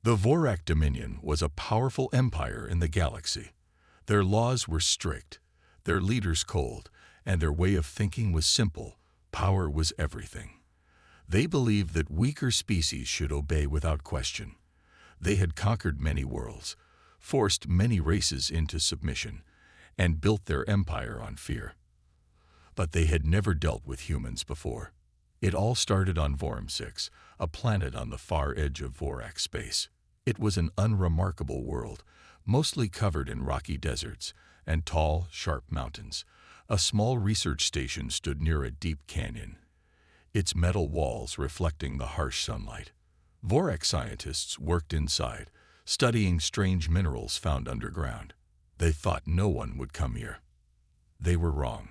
The Vorak Dominion was a powerful empire in the galaxy. Their laws were strict, their leaders cold, and their way of thinking was simple. Power was everything. They believed that weaker species should obey without question. They had conquered many worlds, forced many races into submission, and built their empire on fear. But they had never dealt with humans before. It all started on Vorum 6, a planet on the far edge of Vorak space. It was an unremarkable world, mostly covered in rocky deserts and tall, sharp mountains. A small research station stood near a deep canyon, its metal walls reflecting the harsh sunlight. Vorak scientists worked inside, studying strange minerals found underground. They thought no one would come here. They were wrong.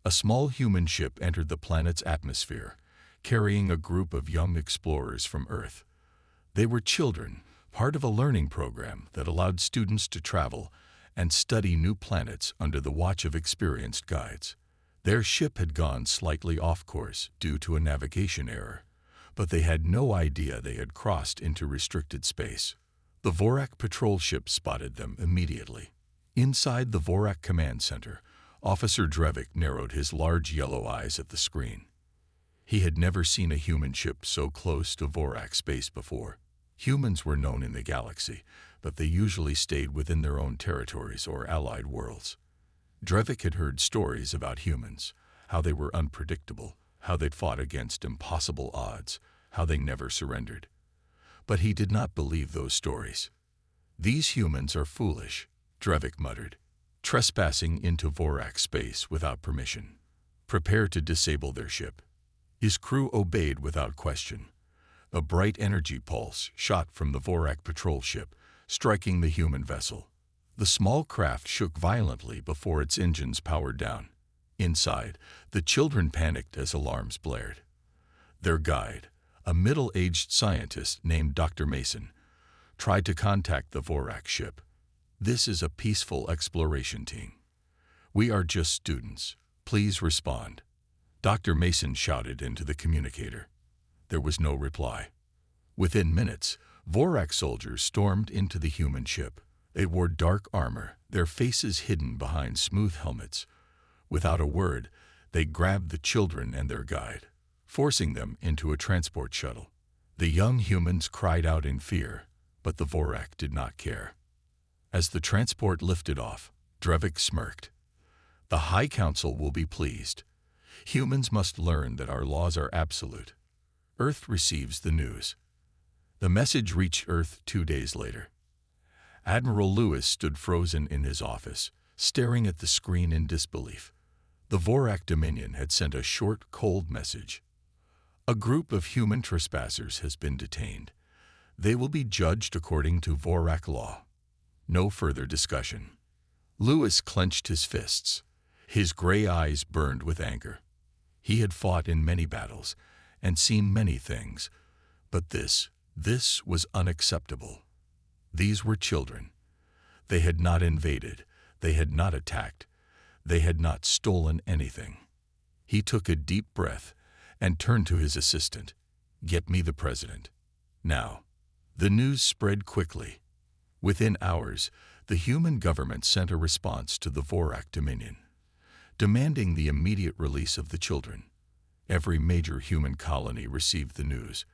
A small human ship entered the planet's atmosphere, carrying a group of young explorers from Earth. They were children, part of a learning program that allowed students to travel and study new planets under the watch of experienced guides. Their ship had gone slightly off course due to a navigation error, but they had no idea they had crossed into restricted space. The Vorak patrol ship spotted them immediately. Inside the Vorak command center, Officer Drevik narrowed his large yellow eyes at the screen. He had never seen a human ship so close to Vorak space before. Humans were known in the galaxy, but they usually stayed within their own territories or allied worlds. Drevik had heard stories about humans, how they were unpredictable, how they'd fought against impossible odds, how they never surrendered. But he did not believe those stories. "These humans are foolish," Drevik muttered, "trespassing into Vorak space without permission. Prepare to disable their ship." His crew obeyed without question. A bright energy pulse shot from the Vorak patrol ship, striking the human vessel. The small craft shook violently before its engines powered down. Inside, the children panicked as alarms blared. Their guide, a middle-aged scientist named Dr. Mason, tried to contact the Vorak ship. "This is a peaceful exploration team. We are just students. Please respond." Dr. Mason shouted into the communicator. There was no reply. Within minutes, Vorak soldiers stormed into the human ship. They wore dark armor, their faces hidden behind smooth helmets. Without a word, they grabbed the children and their guide, forcing them into a transport shuttle. The young humans cried out in fear, but the Vorak did not care. As the transport lifted off, Drevik smirked. "The High Council will be pleased. Humans must learn that our laws are absolute." Earth receives the news. The message reached Earth 2 days later. Admiral Lewis stood frozen in his office, staring at the screen in disbelief. The Vorak Dominion had sent a short, cold message. "A group of human trespassers has been detained. They will be judged according to Vorak law. No further discussion." Lewis clenched his fists. His gray eyes burned with anger. He had fought in many battles and seen many things, but this was unacceptable. These were children. They had not invaded, they had not attacked, they had not stolen anything. He took a deep breath and turned to his assistant. "Get me the president. Now." The news spread quickly. Within hours, the human government sent a response to the Vorak Dominion, demanding the immediate release of the children. Every major human colony received the news,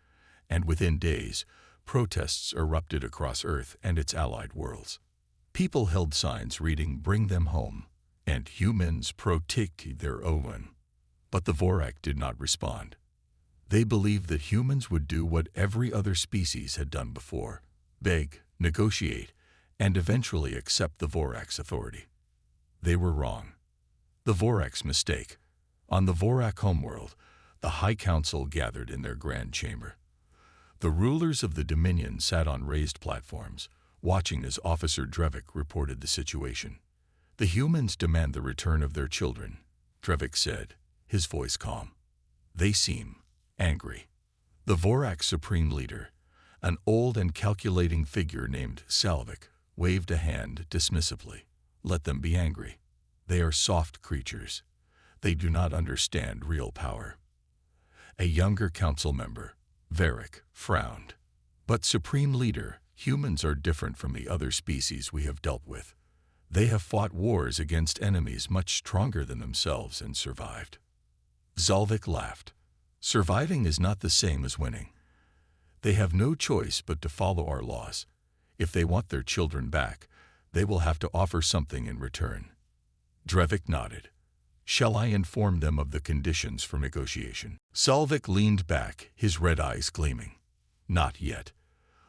and within days, protests erupted across Earth and its allied worlds. People held signs reading "Bring them home" and "Humans protect their own." But the Vorak did not respond. They believed that humans would do what every other species had done before: beg, negotiate, and eventually accept the Vorak's authority. They were wrong. The Vorak's mistake. On the Vorak homeworld, the High Council gathered in their grand chamber. The rulers of the Dominion sat on raised platforms, watching as Officer Drevik reported the situation. "The humans demand the return of their children," Drevik said, his voice calm. "They seem angry." The Vorak supreme leader, an old and calculating figure named Salvik, waved a hand dismissively. "Let them be angry. They are soft creatures. They do not understand real power." A younger council member, Varric, frowned. "But Supreme Leader," Humans are different from the other species we have dealt with. They have fought wars against enemies much stronger than themselves and survived. Zalvik laughed. Surviving is not the same as winning. They have no choice but to follow our laws. If they want their children back, they will have to offer something in return. Drevik nodded. Shall I inform them of the conditions for negotiation? Zalvik leaned back, his red eyes gleaming. Not yet.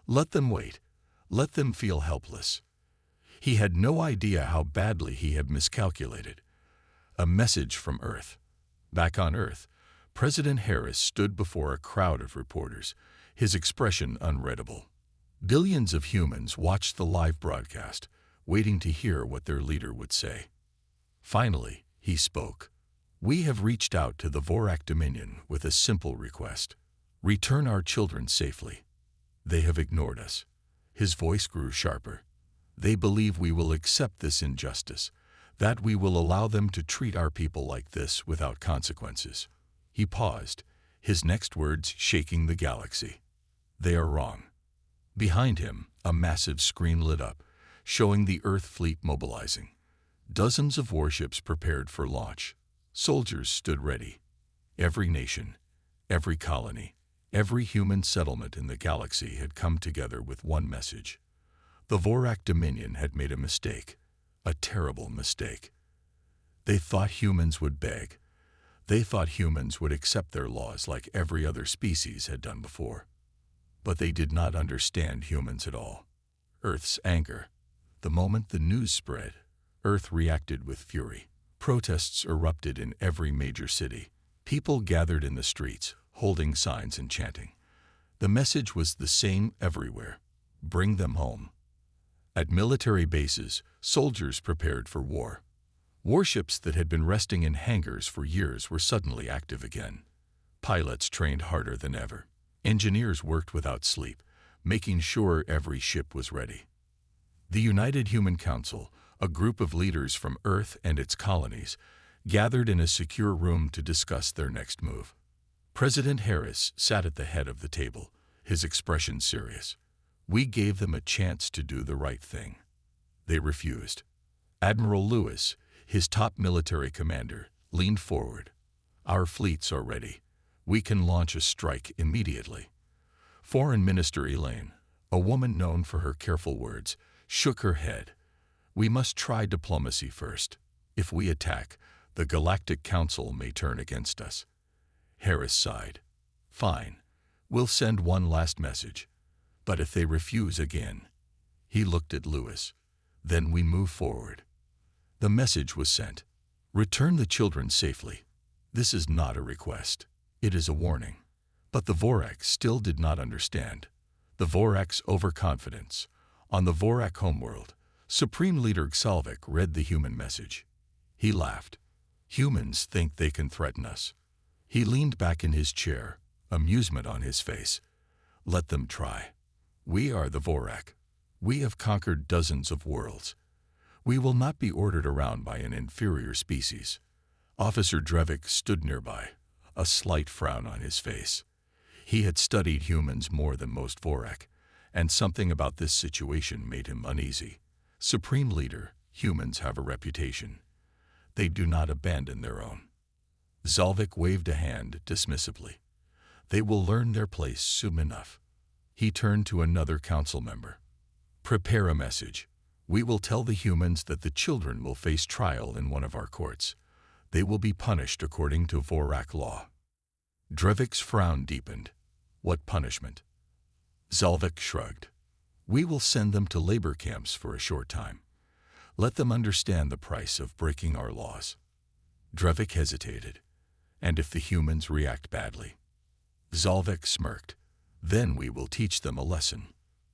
Let them wait. Let them feel helpless. He had no idea how badly he had miscalculated. A message from Earth. Back on Earth, President Harris stood before a crowd of reporters, his expression unreadable. Billions of humans watched the live broadcast, waiting to hear what their leader would say. Finally, he spoke. We have reached out to the Vorak Dominion with a simple request. Return our children safely. They have ignored us. His voice grew sharper. They believe we will accept this injustice, that we will allow them to treat our people like this without consequences. He paused, his next words shaking the galaxy. They are wrong. Behind him, a massive screen lit up, showing the Earth fleet mobilizing. Dozens of warships prepared for launch. Soldiers stood ready. Every nation, every colony, every human settlement in the galaxy had come together with one message. The Vorak Dominion had made a mistake, a terrible mistake. They thought humans would beg. They thought humans would accept their laws like every other species had done before. But they did not understand humans at all. Earth's anger. The moment the news spread, Earth reacted with fury. Protests erupted in every major city. People gathered in the streets, holding signs and chanting. The message was the same everywhere. Bring them home. At military bases, soldiers prepared for war. Warships that had been resting in hangars for years were suddenly active again. Pilots trained harder than ever. Engineers worked without sleep, making sure every ship was ready. The United Human Council, a group of leaders from Earth and its colonies, gathered in a secure room to discuss their next move. President Harris sat at the head of the table, his expression serious. We gave them a chance to do the right thing. They refused. Admiral Lewis, his top military commander, leaned forward. Our fleets are ready. We can launch a strike immediately. Foreign Minister Elaine, a woman known for her careful words, shook her head. We must try diplomacy first. If we attack, the Galactic Council may turn against us. Harris sighed. Fine. We'll send one last message. But if they refuse again, he looked at Lewis. Then we move forward. The message was sent. Return the children safely. This is not a request. It is a warning. But the Voraks still did not understand. The Voraks' overconfidence. On the Vorak homeworld, Supreme Leader Xalvik read the human message. He laughed. Humans think they can threaten us. He leaned back in his chair, amusement on his face. Let them try. We are the Vorak. We have conquered dozens of worlds. We will not be ordered around by an inferior species. Officer Drevik stood nearby, a slight frown on his face. He had studied humans more than most Vorak, and something about this situation made him uneasy. Supreme Leader, humans have a reputation. They do not abandon their own. Zalvik waved a hand dismissively. They will learn their place soon enough. He turned to another council member. Prepare a message. We will tell the humans that the children will face trial in one of our courts. They will be punished according to Vorak law. Drevik's frown deepened. What punishment? Zalvik shrugged. We will send them to labor camps for a short time. Let them understand the price of breaking our laws. Drevik hesitated. And if the humans react badly? Zalvik smirked. Then we will teach them a lesson.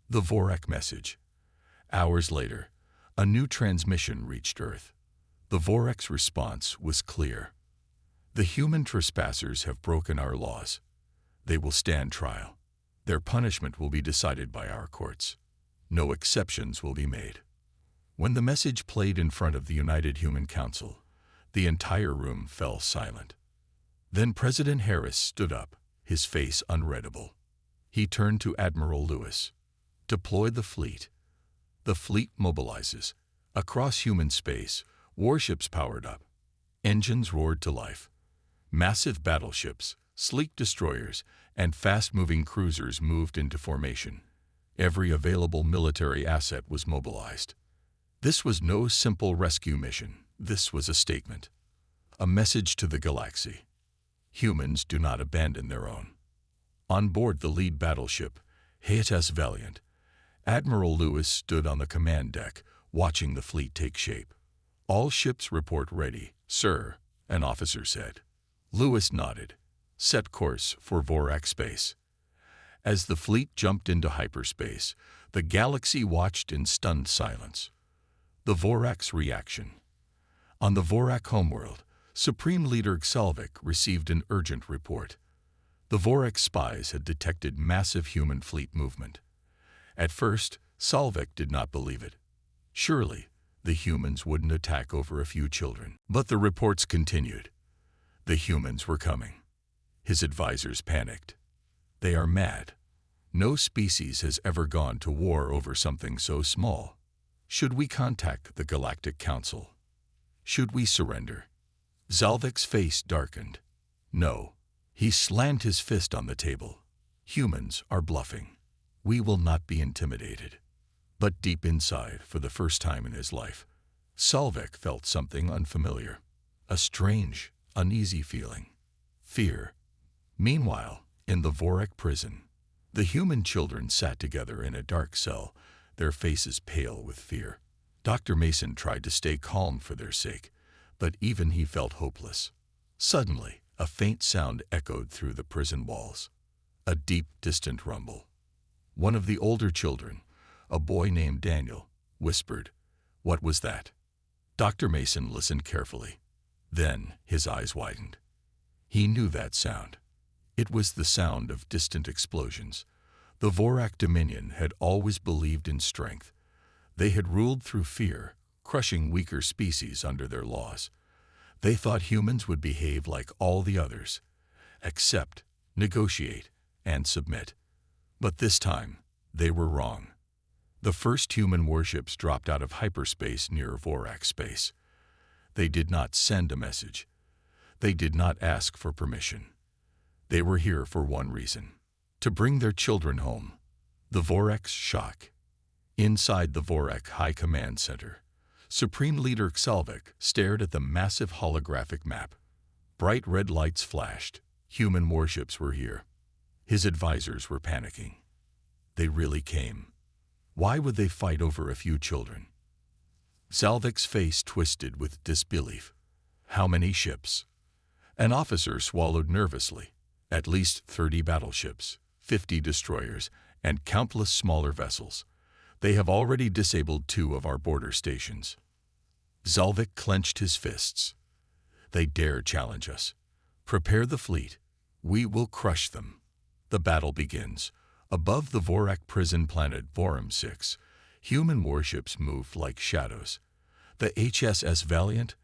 The Vorak message. Hours later, a new transmission reached Earth. The Vorak's response was clear. The human trespassers have broken our laws. They will stand trial. Their punishment will be decided by our courts. No exceptions will be made. When the message played in front of the United Human Council, the entire room fell silent. Then President Harris stood up, his face unreadable. He turned to Admiral Lewis. Deploy the fleet. The fleet mobilizes. Across human space, warships powered up. Engines roared to life. Massive battleships, sleek destroyers, and fast-moving cruisers moved into formation. Every available military asset was mobilized. This was no simple rescue mission. This was a statement. A message to the galaxy. Humans do not abandon their own. On board the lead battleship, HFY Valiant, Admiral Lewis stood on the command deck, watching the fleet take shape. "All ships report ready, sir," an officer said. Lewis nodded. "Set course for Vorak space." As the fleet jumped into hyperspace, the galaxy watched in stunned silence. The Vorak's reaction. On the Vorak homeworld, Supreme Leader Xalvik received an urgent report. The Vorak spies had detected massive human fleet movement. At first, Xalvik did not believe it. Surely, the humans wouldn't attack over a few children. But the reports continued. The humans were coming. His advisors panicked. They are mad. No species has ever gone to war over something so small. Should we contact the Galactic Council? Should we surrender? Xalvik's face darkened. No. He slammed his fist on the table. Humans are bluffing. We will not be intimidated. But deep inside, for the first time in his life, Xalvik felt something unfamiliar. A strange, uneasy feeling. Fear. Meanwhile, in the Vorak prison, the human children sat together in a dark cell, their faces pale with fear. Dr. Mason tried to stay calm for their sake, but even he felt hopeless. Suddenly, a faint sound echoed through the prison walls. A deep, distant rumble. One of the older children, a boy named Daniel, whispered, "What was that?" Dr. Mason listened carefully. Then his eyes widened. He knew that sound. It was the sound of distant explosions. The Vorak Dominion had always believed in strength. They had ruled through fear, crushing weaker species under their laws. They thought humans would behave like all the others, accept, negotiate, and submit. But this time, they were wrong. The first human warships dropped out of hyperspace near Vorak space. They did not send a message. They did not ask for permission. They were here for one reason: to bring their children home. The Vorak's shock. Inside the Vorak High Command Center, Supreme Leader Xalvik stared at the massive holographic map. Bright red lights flashed. Human warships were here. His advisors were panicking. They really came. Why would they fight over a few children? Xalvik's face twisted with disbelief. How many ships? An officer swallowed nervously. At least 30 battleships, 50 destroyers, and countless smaller vessels. They have already disabled 2 of our border stations. Xalvik clenched his fists. They dare challenge us. Prepare the fleet. We will crush them. The battle begins. Above the Vorak prison planet Vorum 6, human warships moved like shadows. The HFY Valiant,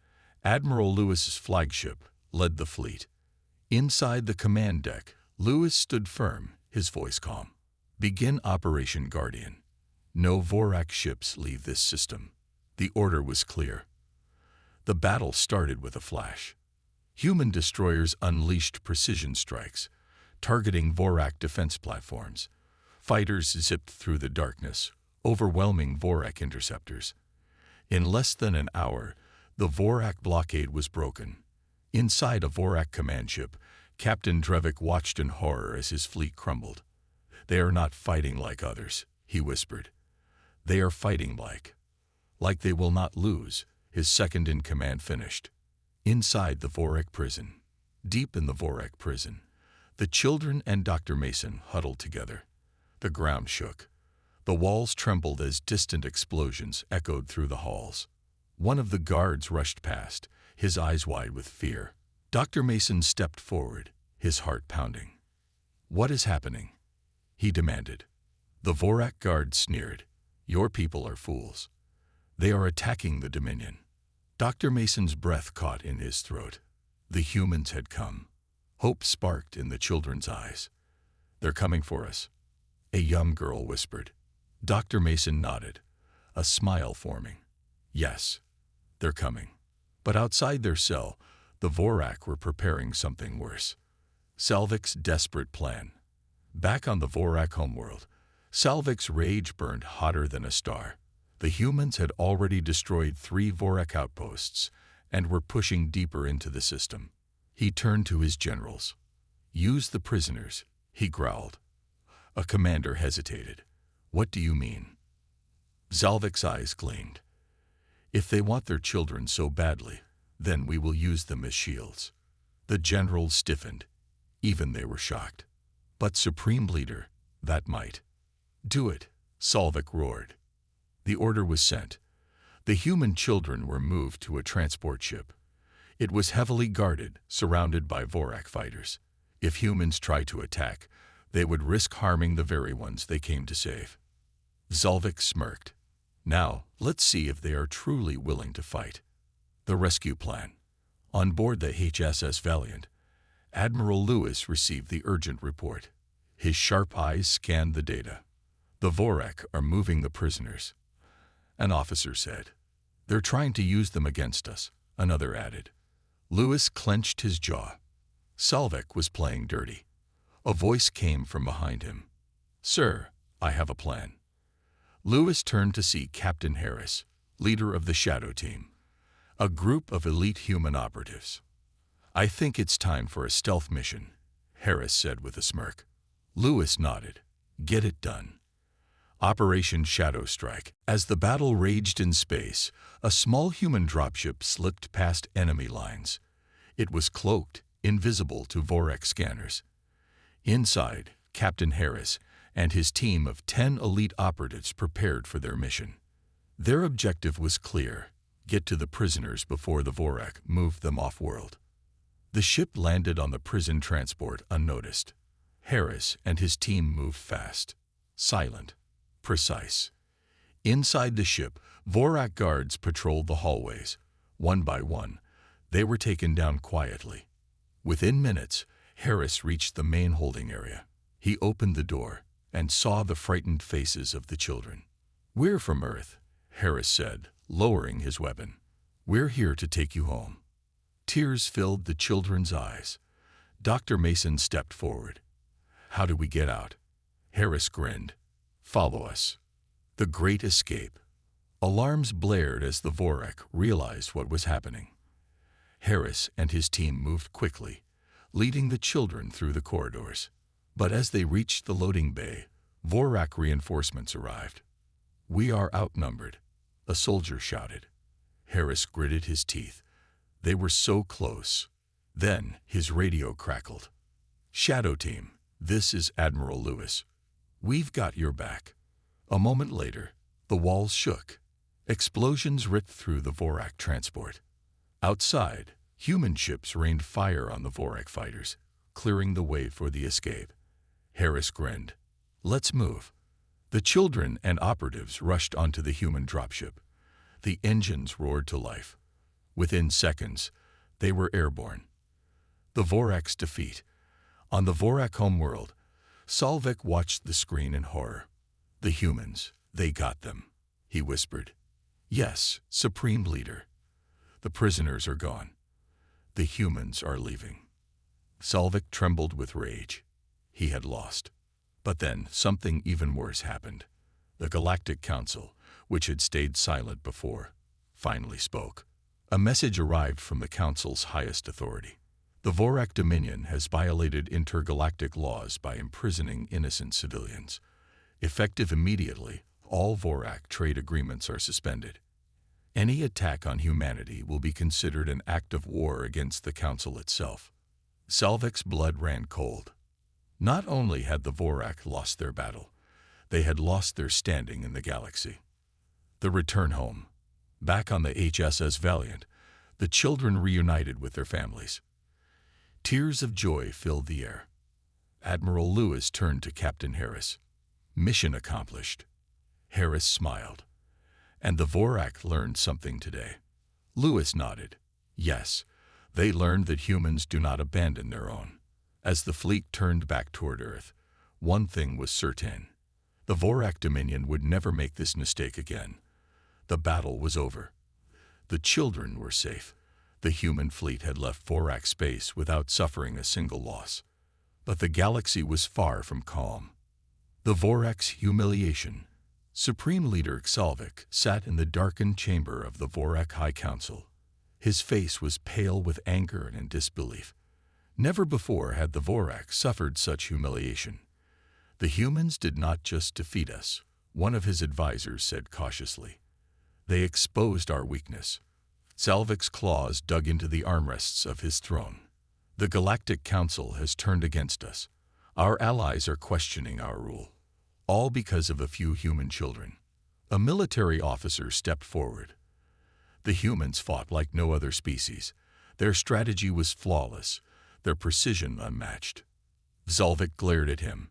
Admiral Lewis's flagship, led the fleet. Inside the command deck, Lewis stood firm, his voice calm. Begin Operation Guardian. No Vorak ships leave this system. The order was clear. The battle started with a flash. Human destroyers unleashed precision strikes, targeting Vorak defense platforms. Fighters zipped through the darkness, overwhelming Vorak interceptors. In less than an hour, the Vorak blockade was broken. Inside a Vorak command ship, Captain Drevik watched in horror as his fleet crumbled. "They are not fighting like others," he whispered. "They are fighting like they will not lose," his second-in-command finished. Inside the Vorak prison, deep in the Vorak prison, the children and Dr. Mason huddled together. The ground shook. The walls trembled as distant explosions echoed through the halls. One of the guards rushed past, his eyes wide with fear. Dr. Mason stepped forward, his heart pounding. "What is happening?" he demanded. The Vorak guard sneered. "Your people are fools. They are attacking the Dominion." Dr. Mason's breath caught in his throat. The humans had come. Hope sparked in the children's eyes. "They're coming for us," a young girl whispered. Dr. Mason nodded, a smile forming. Yes, they're coming. But outside their cell, the Vorak were preparing something worse. Salvik's desperate plan. Back on the Vorak homeworld, Salvik's rage burned hotter than a star. The humans had already destroyed 3 Vorak outposts and were pushing deeper into the system. He turned to his generals. "Use the prisoners," he growled. A commander hesitated. "What do you mean?" Salvik's eyes gleamed. "If they want their children so badly, then we will use them as shields." The generals stiffened. Even they were shocked. "But Supreme Leader, that might." "Do it," Salvik roared. The order was sent. The human children were moved to a transport ship. It was heavily guarded, surrounded by Vorak fighters. If humans tried to attack, they would risk harming the very ones they came to save. Salvik smirked. "Now, let's see if they are truly willing to fight." The rescue plan. On board the HSS Valiant, Admiral Lewis received the urgent report. His sharp eyes scanned the data. "The Vorak are moving the prisoners," an officer said. "They're trying to use them against us," another added. Lewis clenched his jaw. Salvik was playing dirty. A voice came from behind him. "Sir, I have a plan." Lewis turned to see Captain Harris, leader of the Shadow Team, a group of elite human operatives. "I think it's time for a stealth mission," Harris said with a smirk. Lewis nodded. "Get it done." Operation Shadow Strike. As the battle raged in space, a small human dropship slipped past enemy lines. It was cloaked, invisible to Vorak scanners. Inside, Captain Harris and his team of 10 elite operatives prepared for their mission. Their objective was clear: get to the prisoners before the Vorak moved them off-world. The ship landed on the prison transport unnoticed. Harris and his team moved fast, silent, precise. Inside the ship, Vorak guards patrolled the hallways. One by one, they were taken down quietly. Within minutes, Harris reached the main holding area. He opened the door and saw the frightened faces of the children. "We're from Earth," Harris said, lowering his weapon. "We're here to take you home." Tears filled the children's eyes. Dr. Mason stepped forward. "How do we get out?" Harris grinned. "Follow us." The Great Escape. Alarms blared as the Vorak realized what was happening. Harris and his team moved quickly, leading the children through the corridors. But as they reached the loading bay, Vorak reinforcements arrived. "We are outnumbered," a soldier shouted. Harris gritted his teeth. They were so close. Then his radio crackled. "Shadow Team, this is Admiral Lewis. We've got your back." A moment later, the walls shook. Explosions ripped through the Vorak transport. Outside, human ships rained fire on the Vorak fighters, clearing the way for the escape. Harris grinned. "Let's move." The children and operatives rushed onto the human dropship. The engines roared to life. Within seconds, they were airborne. The Vorak's defeat. On the Vorak homeworld, Salvik watched the screen in horror. "The humans, they got them," he whispered. "Yes, Supreme Leader. The prisoners are gone. The humans are leaving." Salvik trembled with rage. He had lost. But then something even worse happened. The Galactic Council, which had stayed silent before, finally spoke. A message arrived from the Council's highest authority. "The Vorak Dominion has violated intergalactic laws by imprisoning innocent civilians. Effective immediately, all Vorak trade agreements are suspended. Any attack on humanity will be considered an act of war against the Council itself." Salvik's blood ran cold. Not only had the Vorak lost their battle, they had lost their standing in the galaxy. The return home. Back on the HSS Valiant, the children reunited with their families. Tears of joy filled the air. Admiral Lewis turned to Captain Harris. "Mission accomplished." Harris smiled. "And the Vorak learned something today." Lewis nodded. "Yes, they learned that humans do not abandon their own." As the fleet turned back toward Earth, one thing was certain. The Vorak Dominion would never make this mistake again. The battle was over. The children were safe. The human fleet had left Vorak space without suffering a single loss. But the galaxy was far from calm. The Vorak's humiliation. Supreme Leader Xalvik sat in the darkened chamber of the Vorak High Council. His face was pale with anger and disbelief. Never before had the Vorak suffered such humiliation. The humans did not just defeat us, one of his advisors said cautiously. They exposed our weakness. Xalvik's claws dug into the armrests of his throne. The Galactic Council has turned against us. Our allies are questioning our rule. All because of a few human children. A military officer stepped forward. The humans fought like no other species. Their strategy was flawless, their precision unmatched. Xalvik glared at him.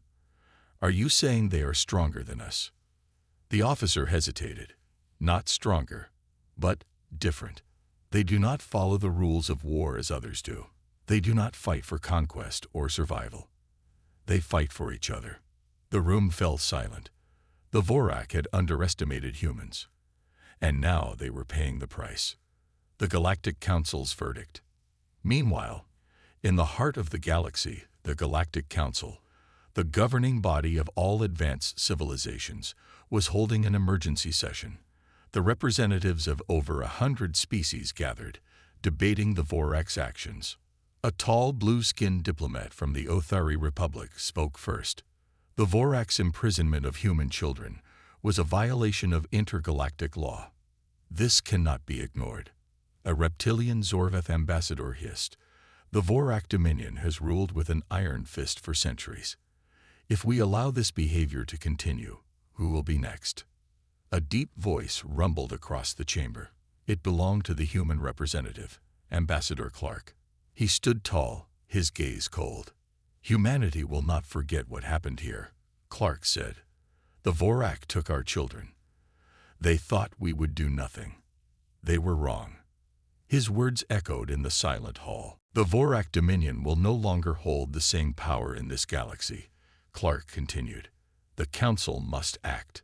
Are you saying they are stronger than us? The officer hesitated. Not stronger, but different. They do not follow the rules of war as others do. They do not fight for conquest or survival. They fight for each other. The room fell silent. The Vorak had underestimated humans. And now they were paying the price. The Galactic Council's verdict. Meanwhile, in the heart of the galaxy, the Galactic Council, the governing body of all advanced civilizations, was holding an emergency session. The representatives of over 100 species gathered, debating the Vorak's actions. A tall, blue-skinned diplomat from the Othari Republic spoke first. The Vorak's imprisonment of human children was a violation of intergalactic law. This cannot be ignored. A reptilian Zorvath ambassador hissed. The Vorak Dominion has ruled with an iron fist for centuries. If we allow this behavior to continue, who will be next? A deep voice rumbled across the chamber. It belonged to the human representative, Ambassador Clark. He stood tall, his gaze cold. Humanity will not forget what happened here, Clark said. The Vorak took our children. They thought we would do nothing. They were wrong. His words echoed in the silent hall. The Vorak Dominion will no longer hold the same power in this galaxy, Clark continued. The Council must act.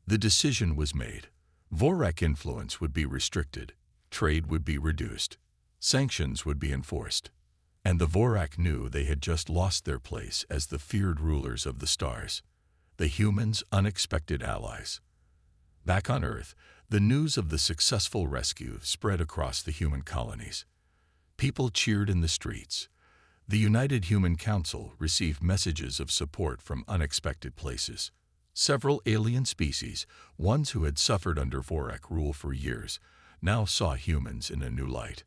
The decision was made. Vorak influence would be restricted, trade would be reduced, sanctions would be enforced. And the Vorak knew they had just lost their place as the feared rulers of the stars, the humans' unexpected allies. Back on Earth, the news of the successful rescue spread across the human colonies. People cheered in the streets. The United Human Council received messages of support from unexpected places. Several alien species, ones who had suffered under Vorak rule for years, now saw humans in a new light.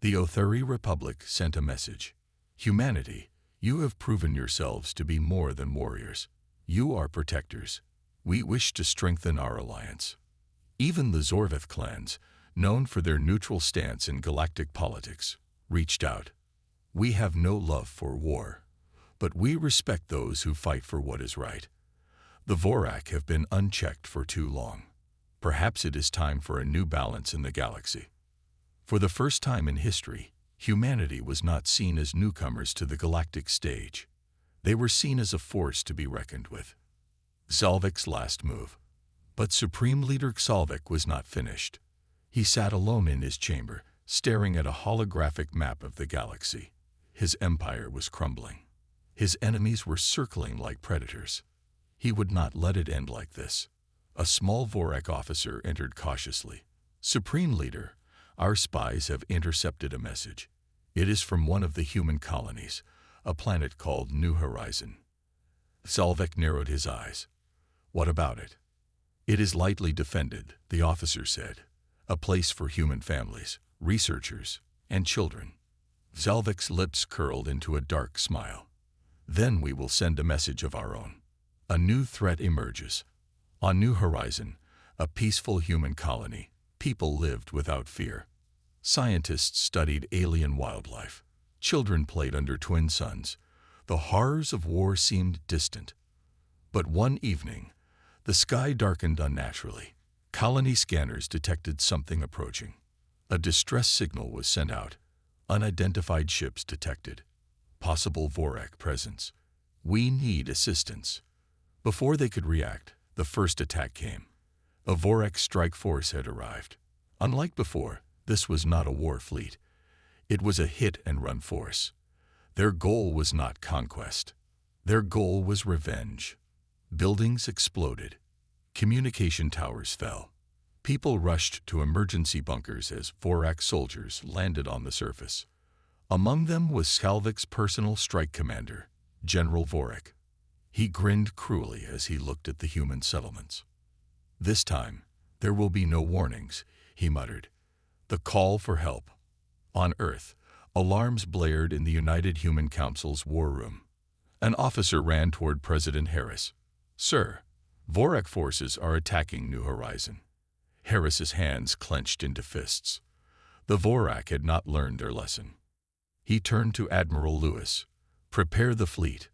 The Othari Republic sent a message. Humanity, you have proven yourselves to be more than warriors. You are protectors. We wish to strengthen our alliance. Even the Zorvath clans, known for their neutral stance in galactic politics, reached out. We have no love for war, but we respect those who fight for what is right. The Vorak have been unchecked for too long. Perhaps it is time for a new balance in the galaxy. For the first time in history, humanity was not seen as newcomers to the galactic stage. They were seen as a force to be reckoned with. Xalvik's last move. But Supreme Leader Xalvik was not finished. He sat alone in his chamber, staring at a holographic map of the galaxy. His empire was crumbling. His enemies were circling like predators. He would not let it end like this. A small Vorak officer entered cautiously. Supreme Leader, our spies have intercepted a message. It is from one of the human colonies, a planet called New Horizon. Xalvik narrowed his eyes. What about it? It is lightly defended, the officer said. A place for human families, researchers, and children. Xalvik's lips curled into a dark smile. Then we will send a message of our own. A new threat emerges. On New Horizon, a peaceful human colony, people lived without fear. Scientists studied alien wildlife. Children played under twin suns. The horrors of war seemed distant. But one evening, the sky darkened unnaturally. Colony scanners detected something approaching. A distress signal was sent out. Unidentified ships detected. Possible Vorak presence. We need assistance. Before they could react, the first attack came. A Vorak strike force had arrived. Unlike before, this was not a war fleet. It was a hit-and-run force. Their goal was not conquest. Their goal was revenge. Buildings exploded. Communication towers fell. People rushed to emergency bunkers as Vorak soldiers landed on the surface. Among them was Skalvik's personal strike commander, General Vorak. He grinned cruelly as he looked at the human settlements. "This time, there will be no warnings," he muttered. The call for help. On Earth, alarms blared in the United Human Council's war room. An officer ran toward President Harris. "Sir, Vorak forces are attacking New Horizon." Harris's hands clenched into fists. The Vorak had not learned their lesson. He turned to Admiral Lewis. "Prepare the fleet.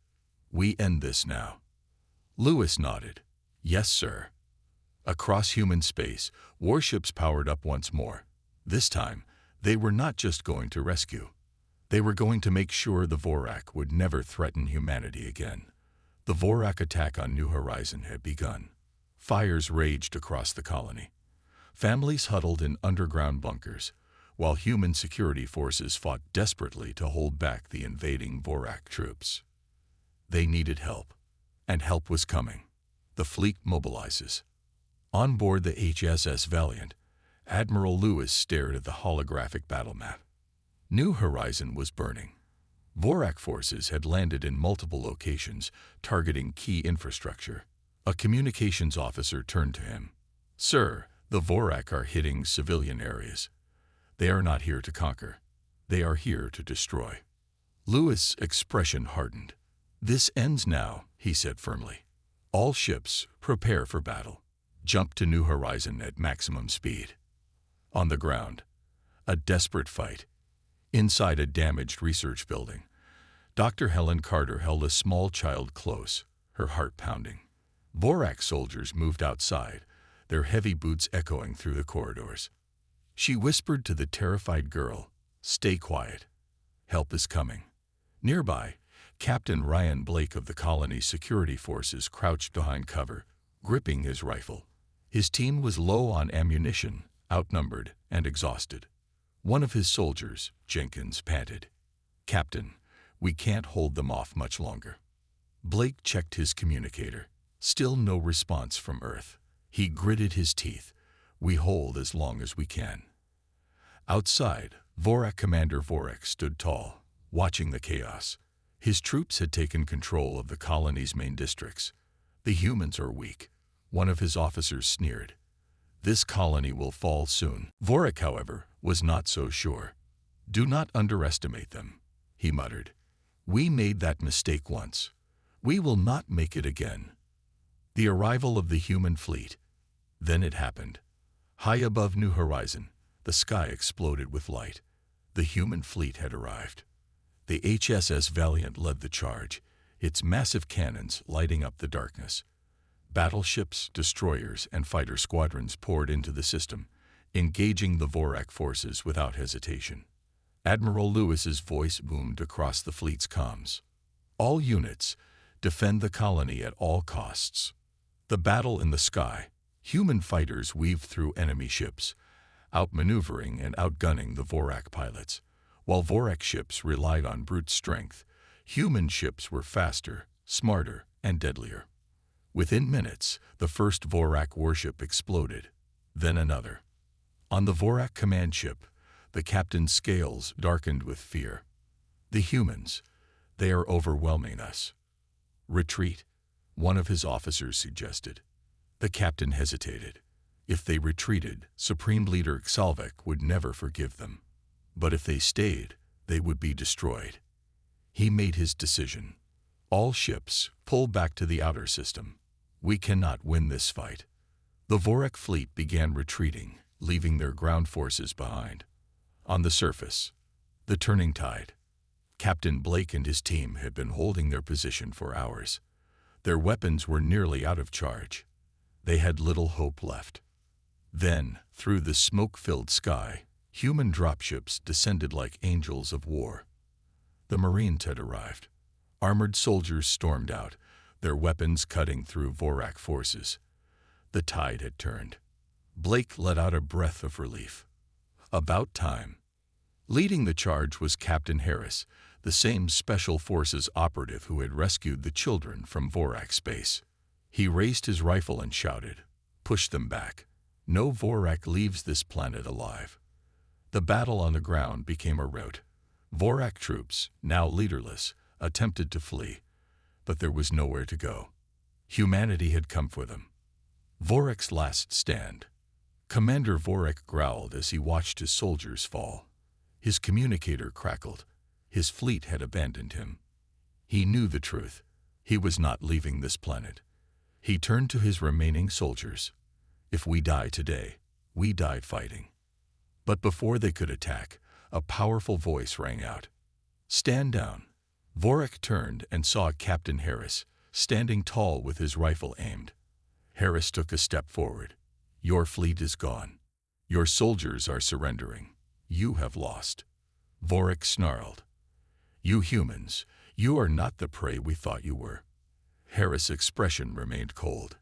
We end this now." Lewis nodded. "Yes, sir." Across human space, warships powered up once more. This time, they were not just going to rescue. They were going to make sure the Vorak would never threaten humanity again. The Vorak attack on New Horizon had begun. Fires raged across the colony. Families huddled in underground bunkers, while human security forces fought desperately to hold back the invading Vorak troops. They needed help, and help was coming. The fleet mobilizes. On board the HSS Valiant, Admiral Lewis stared at the holographic battle map. New Horizon was burning. Vorak forces had landed in multiple locations, targeting key infrastructure. A communications officer turned to him. "Sir, the Vorak are hitting civilian areas. They are not here to conquer. They are here to destroy." Lewis' expression hardened. "This ends now," he said firmly. "All ships, prepare for battle. Jump to New Horizon at maximum speed." On the ground, a desperate fight. Inside a damaged research building, Dr. Helen Carter held a small child close, her heart pounding. Vorak soldiers moved outside, their heavy boots echoing through the corridors. She whispered to the terrified girl, "Stay quiet. Help is coming." Nearby, Captain Ryan Blake of the colony's security forces crouched behind cover, gripping his rifle. His team was low on ammunition, outnumbered and exhausted. One of his soldiers, Jenkins, panted, "Captain, we can't hold them off much longer." Blake checked his communicator. Still no response from Earth. He gritted his teeth. "We hold as long as we can." Outside, Vorak Commander Vorak stood tall, watching the chaos. His troops had taken control of the colony's main districts. "The humans are weak," one of his officers sneered. "This colony will fall soon." Vorak, however, was not so sure. "Do not underestimate them," he muttered. "We made that mistake once. We will not make it again." The arrival of the human fleet. Then it happened. High above New Horizon, the sky exploded with light. The human fleet had arrived. The HSS Valiant led the charge, its massive cannons lighting up the darkness. Battleships, destroyers, and fighter squadrons poured into the system, engaging the Vorak forces without hesitation. Admiral Lewis's voice boomed across the fleet's comms. "All units, defend the colony at all costs." The battle in the sky. Human fighters weaved through enemy ships, outmaneuvering and outgunning the Vorak pilots. While Vorak ships relied on brute strength, human ships were faster, smarter, and deadlier. Within minutes, the first Vorak warship exploded, then another. On the Vorak command ship, the captain's scales darkened with fear. "The humans, they are overwhelming us." "Retreat," one of his officers suggested. The captain hesitated. If they retreated, Supreme Leader Xalvik would never forgive them. But if they stayed, they would be destroyed. He made his decision. "All ships, pull back to the outer system. We cannot win this fight." The Vorak fleet began retreating, leaving their ground forces behind. On the surface, the turning tide. Captain Blake and his team had been holding their position for hours. Their weapons were nearly out of charge. They had little hope left. Then, through the smoke-filled sky, human dropships descended like angels of war. The Marines had arrived. Armored soldiers stormed out, their weapons cutting through Vorak forces. The tide had turned. Blake let out a breath of relief. About time. Leading the charge was Captain Harris, the same Special Forces operative who had rescued the children from Vorak space. He raised his rifle and shouted, "Push them back. No Vorak leaves this planet alive." The battle on the ground became a rout. Vorak troops, now leaderless, attempted to flee, but there was nowhere to go. Humanity had come for them. Vorak's last stand. Commander Vorak growled as he watched his soldiers fall. His communicator crackled. His fleet had abandoned him. He knew the truth. He was not leaving this planet. He turned to his remaining soldiers. "If we die today, we die fighting." But before they could attack, a powerful voice rang out. "Stand down." Vorak turned and saw Captain Harris, standing tall with his rifle aimed. Harris took a step forward. "Your fleet is gone. Your soldiers are surrendering. You have lost." Vorak snarled. "You humans, you are not the prey we thought you were." Harris' expression remained cold.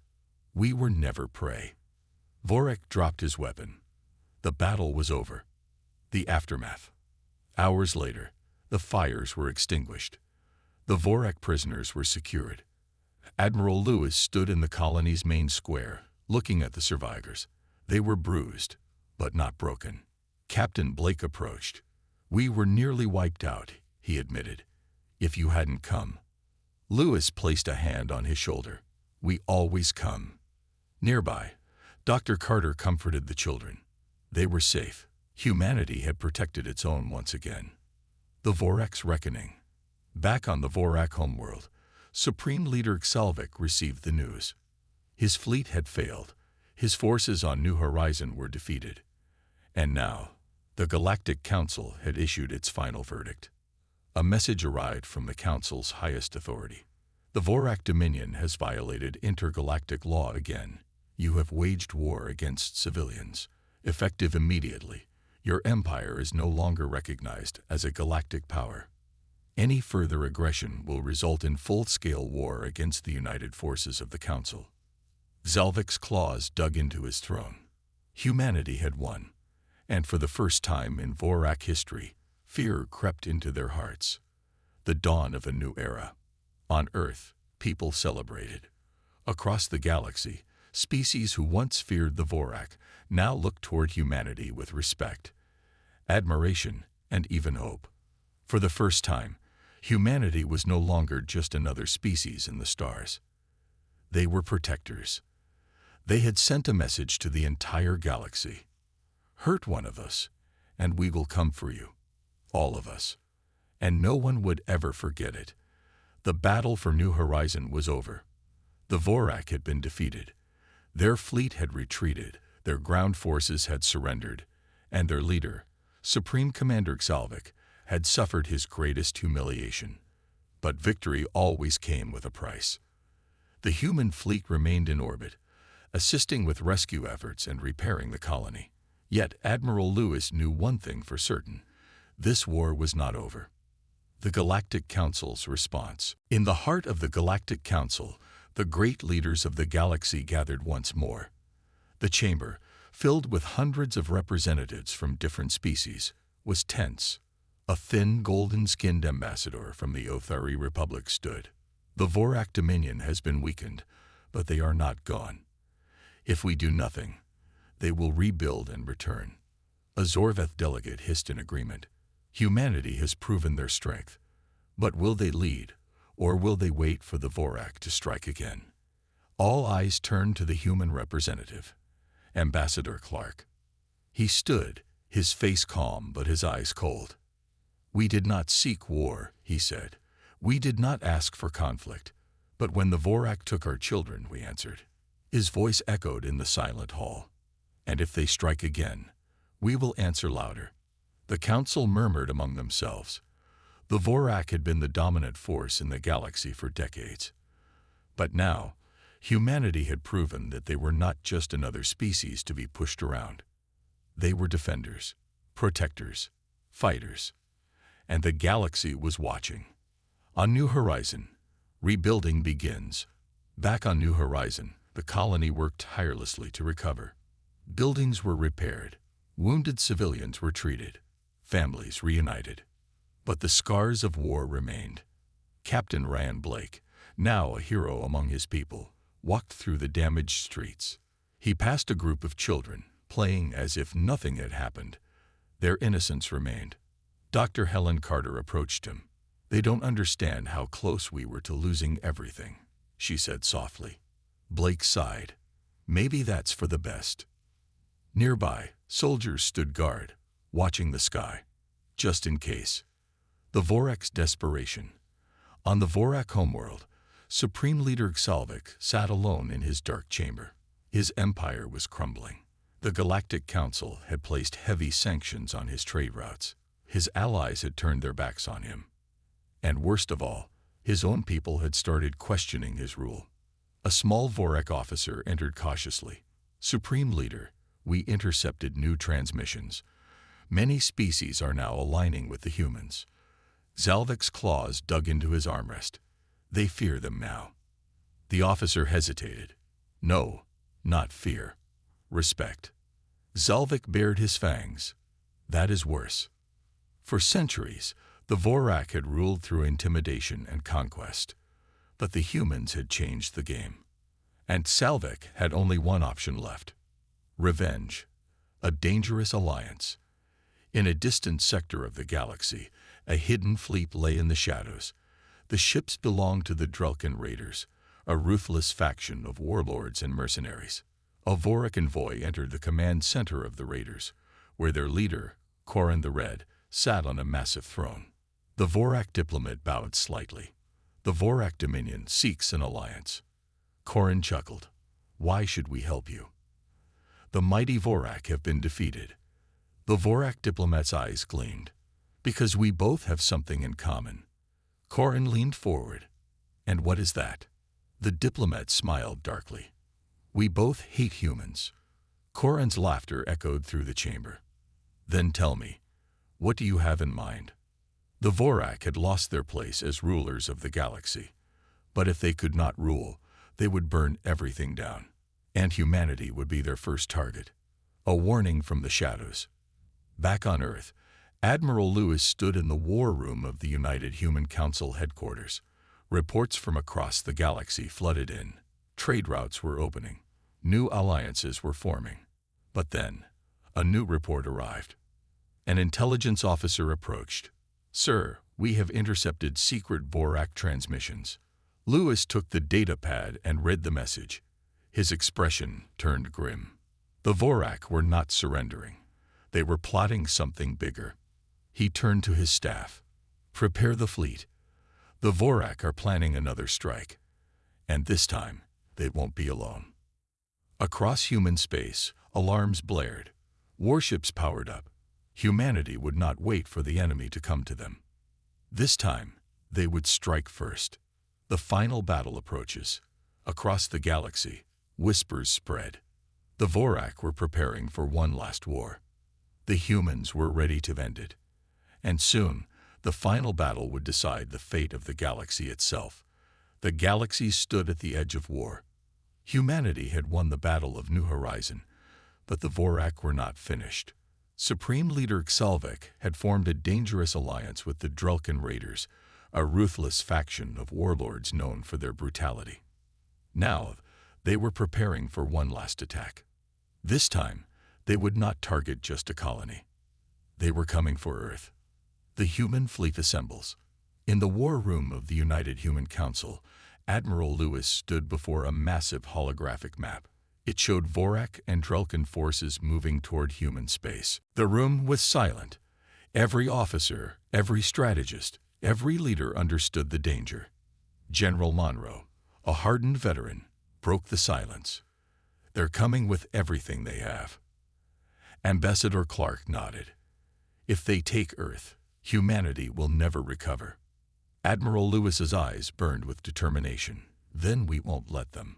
"We were never prey." Vorak dropped his weapon. The battle was over. The aftermath. Hours later, the fires were extinguished. The Vorak prisoners were secured. Admiral Lewis stood in the colony's main square, looking at the survivors. They were bruised, but not broken. Captain Blake approached. "We were nearly wiped out," he admitted, "if you hadn't come." Lewis placed a hand on his shoulder. "We always come." Nearby, Dr. Carter comforted the children. They were safe. Humanity had protected its own once again. The Vorak's reckoning. Back on the Vorak homeworld, Supreme Leader Xalvik received the news. His fleet had failed. His forces on New Horizon were defeated. And now, the Galactic Council had issued its final verdict. A message arrived from the Council's highest authority. "The Vorak Dominion has violated intergalactic law again. You have waged war against civilians. Effective immediately, your empire is no longer recognized as a galactic power. Any further aggression will result in full-scale war against the united forces of the Council." Xalvik's claws dug into his throne. Humanity had won, and for the first time in Vorak history, fear crept into their hearts. The dawn of a new era. On Earth, people celebrated. Across the galaxy, species who once feared the Vorak now looked toward humanity with respect, admiration, and even hope. For the first time, humanity was no longer just another species in the stars. They were protectors. They had sent a message to the entire galaxy. "Hurt one of us, and we will come for you. All of us." And no one would ever forget it. The battle for New Horizon was over. The Vorak had been defeated. Their fleet had retreated, their ground forces had surrendered, and their leader, Supreme Commander Xalvik, had suffered his greatest humiliation. But victory always came with a price. The human fleet remained in orbit, assisting with rescue efforts and repairing the colony. Yet Admiral Lewis knew one thing for certain: this war was not over. The Galactic Council's response. In the heart of the Galactic Council, the great leaders of the galaxy gathered once more. The chamber, filled with hundreds of representatives from different species, was tense. A thin, golden-skinned ambassador from the Othari Republic stood. "The Vorak Dominion has been weakened, but they are not gone. If we do nothing, they will rebuild and return." A Zorveth delegate hissed in agreement. "Humanity has proven their strength. But will they lead, or will they wait for the Vorak to strike again?" All eyes turned to the human representative, Ambassador Clark. He stood, his face calm but his eyes cold. "We did not seek war," he said. "We did not ask for conflict. But when the Vorak took our children, we answered." His voice echoed in the silent hall. "And if they strike again, we will answer louder." The council murmured among themselves. The Vorak had been the dominant force in the galaxy for decades. But now, humanity had proven that they were not just another species to be pushed around. They were defenders, protectors, fighters. And the galaxy was watching. On New Horizon, Rebuilding begins. Back on New Horizon, the colony worked tirelessly to recover. Buildings were repaired. Wounded civilians were treated. Families reunited. But the scars of war remained. Captain Ryan Blake, now a hero among his people, walked through the damaged streets. He passed a group of children, playing as if nothing had happened. Their innocence remained. Dr. Helen Carter approached him. "They don't understand how close we were to losing everything," she said softly. Blake sighed. "Maybe that's for the best." Nearby, soldiers stood guard, watching the sky, just in case. The Vorak's desperation. On the Vorak homeworld, Supreme Leader Xalvik sat alone in his dark chamber. His empire was crumbling. The Galactic Council had placed heavy sanctions on his trade routes. His allies had turned their backs on him. And worst of all, his own people had started questioning his rule. A small Vorak officer entered cautiously. "Supreme Leader, we intercepted new transmissions. Many species are now aligning with the humans." Xalvik's claws dug into his armrest. "They fear them now." The officer hesitated. "No, not fear. Respect." Xalvik bared his fangs. "That is worse." For centuries, the Vorak had ruled through intimidation and conquest. But the humans had changed the game. And Xalvik had only one option left: revenge. A dangerous alliance. In a distant sector of the galaxy, a hidden fleet lay in the shadows. The ships belonged to the Drelkin Raiders, a ruthless faction of warlords and mercenaries. A Vorak envoy entered the command center of the Raiders, where their leader, Corin the Red, sat on a massive throne. The Vorak diplomat bowed slightly. "The Vorak Dominion seeks an alliance." Corin chuckled. "Why should we help you?" "The mighty Vorak have been defeated." The Vorak diplomat's eyes gleamed. "Because we both have something in common." Corin leaned forward. "And what is that?" The diplomat smiled darkly. "We both hate humans." Corin's laughter echoed through the chamber. "Then tell me, what do you have in mind?" The Vorak had lost their place as rulers of the galaxy. But if they could not rule, they would burn everything down. And humanity would be their first target. A warning from the shadows. Back on Earth, Admiral Lewis stood in the war room of the United Human Council headquarters. Reports from across the galaxy flooded in. Trade routes were opening. New alliances were forming. But then, a new report arrived. An intelligence officer approached. "Sir, we have intercepted secret Vorak transmissions." Lewis took the data pad and read the message. His expression turned grim. The Vorak were not surrendering. They were plotting something bigger. He turned to his staff. "Prepare the fleet. The Vorak are planning another strike. And this time, they won't be alone." Across human space, alarms blared. Warships powered up. Humanity would not wait for the enemy to come to them. This time, they would strike first. The final battle approaches. Across the galaxy, whispers spread. The Vorak were preparing for one last war. The humans were ready to end it. And soon, the final battle would decide the fate of the galaxy itself. The galaxy stood at the edge of war. Humanity had won the Battle of New Horizon, but the Vorak were not finished. Supreme Leader Xalvik had formed a dangerous alliance with the Drelkin Raiders, a ruthless faction of warlords known for their brutality. Now, they were preparing for one last attack. This time, they would not target just a colony. They were coming for Earth. The human fleet assembles. In the war room of the United Human Council, Admiral Lewis stood before a massive holographic map. It showed Vorak and Drelkin forces moving toward human space. The room was silent. Every officer, every strategist, every leader understood the danger. General Monroe, a hardened veteran, broke the silence. "They're coming with everything they have." Ambassador Clark nodded. "If they take Earth, humanity will never recover." Admiral Lewis's eyes burned with determination. "Then we won't let them."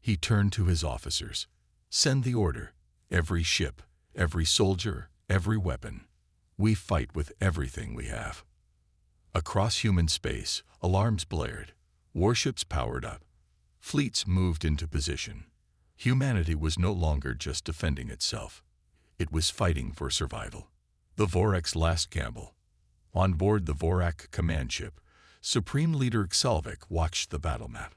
He turned to his officers. "Send the order. Every ship, every soldier, every weapon. We fight with everything we have." Across human space, alarms blared. Warships powered up. Fleets moved into position. Humanity was no longer just defending itself. It was fighting for survival. The Vorak's last gamble. On board the Vorak command ship, Supreme Leader Xalvik watched the battle map.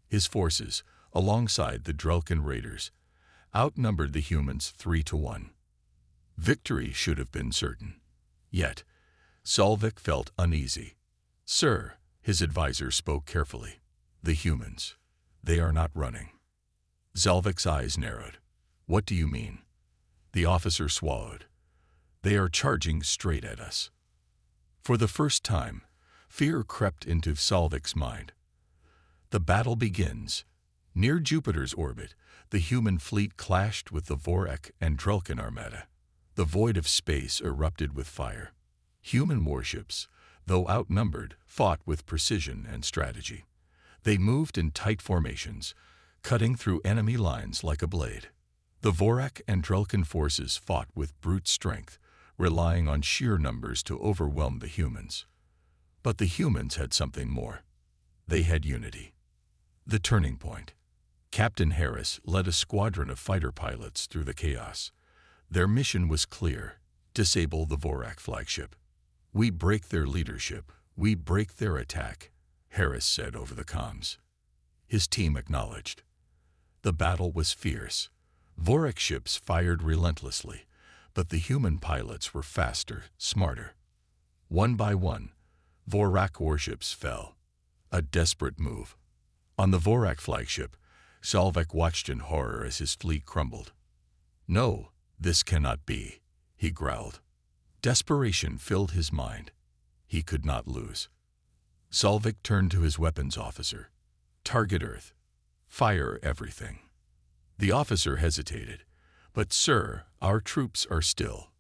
His forces, alongside the Drelkin raiders, outnumbered the humans 3-1. Victory should have been certain. Yet, Xalvik felt uneasy. "Sir," his advisor spoke carefully, "the humans, they are not running." Xalvik's eyes narrowed. "What do you mean?" The officer swallowed. "They are charging straight at us." For the first time, fear crept into Xalvik's mind. The battle begins. Near Jupiter's orbit, the human fleet clashed with the Vorak and Drelkin armada. The void of space erupted with fire. Human warships, though outnumbered, fought with precision and strategy. They moved in tight formations, cutting through enemy lines like a blade. The Vorak and Drelkin forces fought with brute strength, relying on sheer numbers to overwhelm the humans. But the humans had something more. They had unity. The turning point. Captain Harris led a squadron of fighter pilots through the chaos. Their mission was clear: disable the Vorak flagship. "We break their leadership. We break their attack," Harris said over the comms. His team acknowledged. The battle was fierce. Vorak ships fired relentlessly, but the human pilots were faster, smarter. One by one, Vorak warships fell. A desperate move. On the Vorak flagship, Xalvik watched in horror as his fleet crumbled. "No, this cannot be," he growled. Desperation filled his mind. He could not lose. Xalvik turned to his weapons officer. "Target Earth. Fire everything." The officer hesitated. "But sir, our troops are still."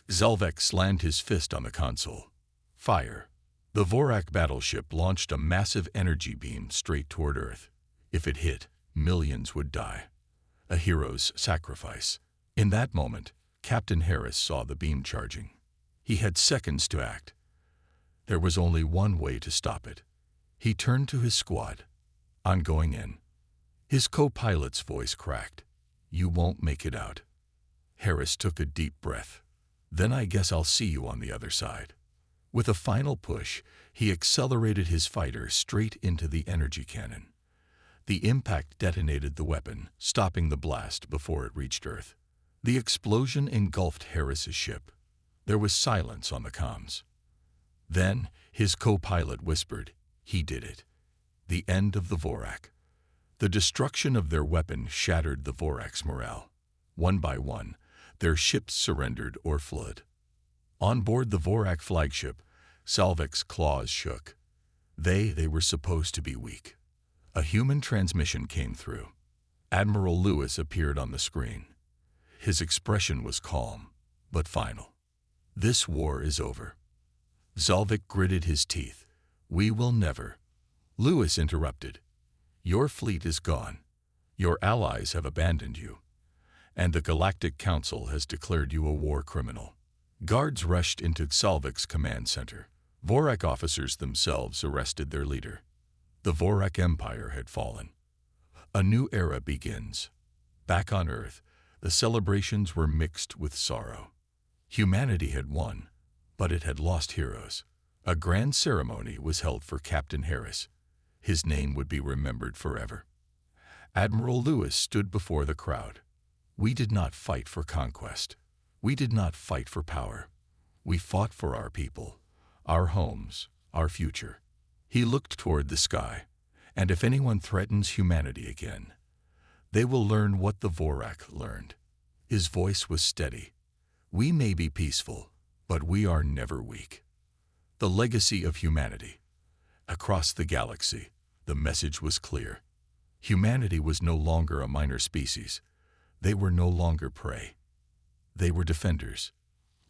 Xalvik slammed his fist on the console. "Fire." The Vorak battleship launched a massive energy beam straight toward Earth. If it hit, millions would die. A hero's sacrifice. In that moment, Captain Harris saw the beam charging. He had seconds to act. There was only one way to stop it. He turned to his squad. "I'm going in." His co-pilot's voice cracked. "You won't make it out." Harris took a deep breath. "Then I guess I'll see you on the other side." With a final push, he accelerated his fighter straight into the energy cannon. The impact detonated the weapon, stopping the blast before it reached Earth. The explosion engulfed Harris's ship. There was silence on the comms. Then, his co-pilot whispered, "He did it. The end of the Vorak." The destruction of their weapon shattered the Vorak's morale. One by one, their ships surrendered or fled. On board the Vorak flagship, Xalvik's claws shook. They were supposed to be weak. A human transmission came through. Admiral Lewis appeared on the screen. His expression was calm, but final. "This war is over." Xalvik gritted his teeth. "We will never." Lewis interrupted. "Your fleet is gone. Your allies have abandoned you. And the Galactic Council has declared you a war criminal." Guards rushed into Xalvik's command center. Vorak officers themselves arrested their leader. The Vorak Empire had fallen. A new era begins. Back on Earth, the celebrations were mixed with sorrow. Humanity had won, but it had lost heroes. A grand ceremony was held for Captain Harris. His name would be remembered forever. Admiral Lewis stood before the crowd. "We did not fight for conquest. We did not fight for power. We fought for our people, our homes, our future." He looked toward the sky, and if anyone threatens humanity again, they will learn what the Vorak learned. His voice was steady. "We may be peaceful, but we are never weak." The legacy of humanity. Across the galaxy, the message was clear. Humanity was no longer a minor species. They were no longer prey. They were defenders,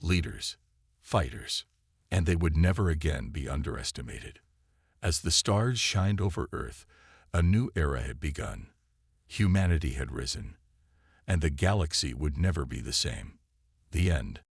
leaders, fighters, and they would never again be underestimated. As the stars shined over Earth, a new era had begun. Humanity had risen, and the galaxy would never be the same. The end.